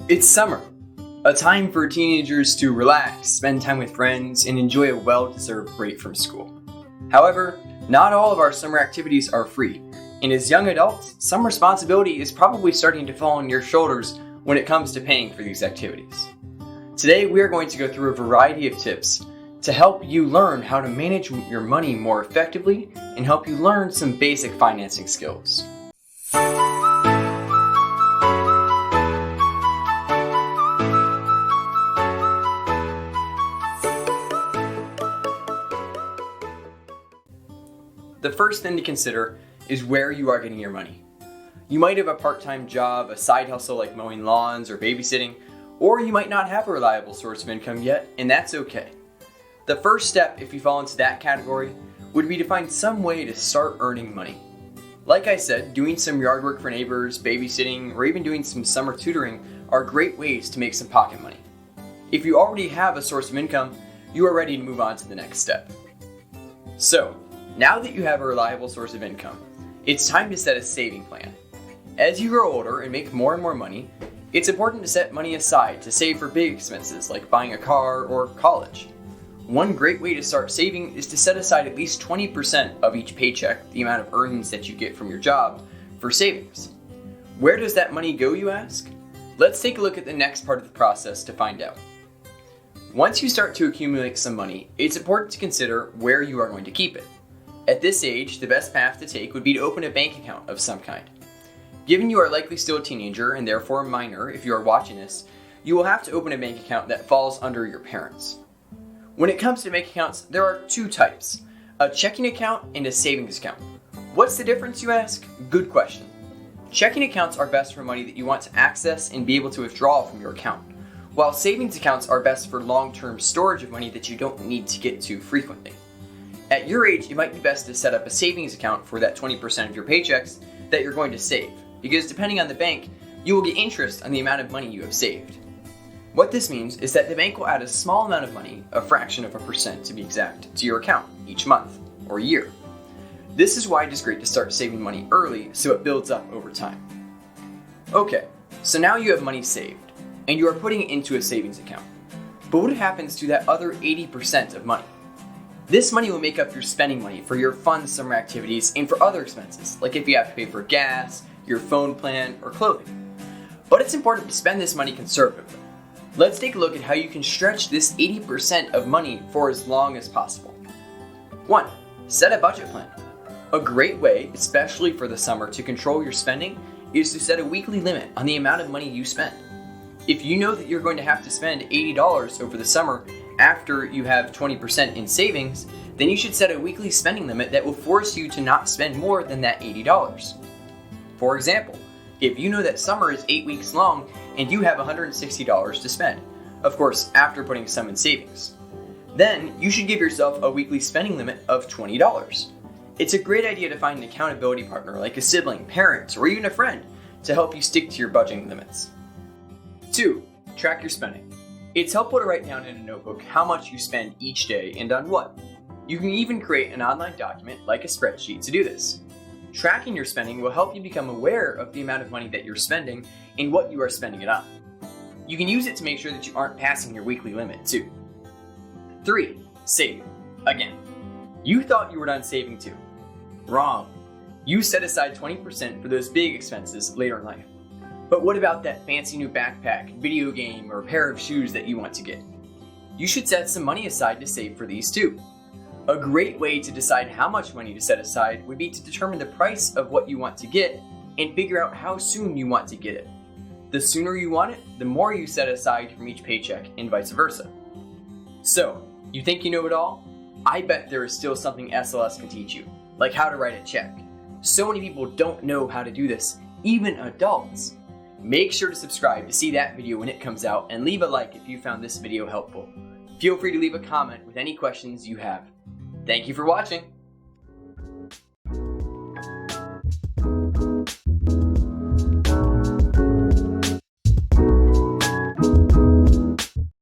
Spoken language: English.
It's summer, a time for teenagers to relax, spend time with friends, and enjoy a well-deserved break from school. However, not all of our summer activities are free, and as young adults, some responsibility is probably starting to fall on your shoulders when it comes to paying for these activities. Today, we are going to go through a variety of tips to help you learn how to manage your money more effectively and help you learn some basic financing skills. The first thing to consider is where you are getting your money. You might have a part-time job, a side hustle like mowing lawns or babysitting, or you might not have a reliable source of income yet, and that's okay. The first step, if you fall into that category, would be to find some way to start earning money. Like I said, doing some yard work for neighbors, babysitting, or even doing some summer tutoring are great ways to make some pocket money. If you already have a source of income, you are ready to move on to the next step. So, now that you have a reliable source of income, it's time to set a saving plan. As you grow older and make more and more money, it's important to set money aside to save for big expenses like buying a car or college. One great way to start saving is to set aside at least 20% of each paycheck, the amount of earnings that you get from your job, for savings. Where does that money go, you ask? Let's take a look at the next part of the process to find out. Once you start to accumulate some money, it's important to consider where you are going to keep it. At this age, the best path to take would be to open a bank account of some kind. Given you are likely still a teenager and therefore a minor if you are watching this, you will have to open a bank account that falls under your parents. When it comes to bank accounts, there are two types, a checking account and a savings account. What's the difference, you ask? Good question. Checking accounts are best for money that you want to access and be able to withdraw from your account, while savings accounts are best for long-term storage of money that you don't need to get to frequently. At your age, it might be best to set up a savings account for that 20% of your paychecks that you're going to save, because depending on the bank, you will get interest on the amount of money you have saved. What this means is that the bank will add a small amount of money, a fraction of a percent to be exact, to your account each month or year. This is why it is great to start saving money early so it builds up over time. Okay, so now you have money saved, and you are putting it into a savings account. But what happens to that other 80% of money? This money will make up your spending money for your fun summer activities and for other expenses, like if you have to pay for gas, your phone plan, or clothing. But it's important to spend this money conservatively. Let's take a look at how you can stretch this 80% of money for as long as possible. 1. Set a budget plan. A great way, especially for the summer, to control your spending is to set a weekly limit on the amount of money you spend. If you know that you're going to have to spend $80 over the summer after you have 20% in savings, then you should set a weekly spending limit that will force you to not spend more than that $80. For example, if you know that summer is 8 weeks long and you have $160 to spend, of course after putting some in savings, then you should give yourself a weekly spending limit of $20. It's a great idea to find an accountability partner like a sibling, parent, or even a friend to help you stick to your budgeting limits. 2. Track your spending. It's helpful to write down in a notebook how much you spend each day and on what. You can even create an online document like a spreadsheet to do this. Tracking your spending will help you become aware of the amount of money that you're spending and what you are spending it on. You can use it to make sure that you aren't passing your weekly limit too. 3. Save. Again, you thought you were done saving too. Wrong. You set aside 20% for those big expenses later in life. But what about that fancy new backpack, video game, or pair of shoes that you want to get? You should set some money aside to save for these too. A great way to decide how much money to set aside would be to determine the price of what you want to get and figure out how soon you want to get it. The sooner you want it, the more you set aside from each paycheck and vice versa. So, you think you know it all? I bet there is still something SLS can teach you, like how to write a check. So many people don't know how to do this, even adults. Make sure to subscribe to see that video when it comes out and leave a like if you found this video helpful. Feel free to leave a comment with any questions you have. Thank you for watching.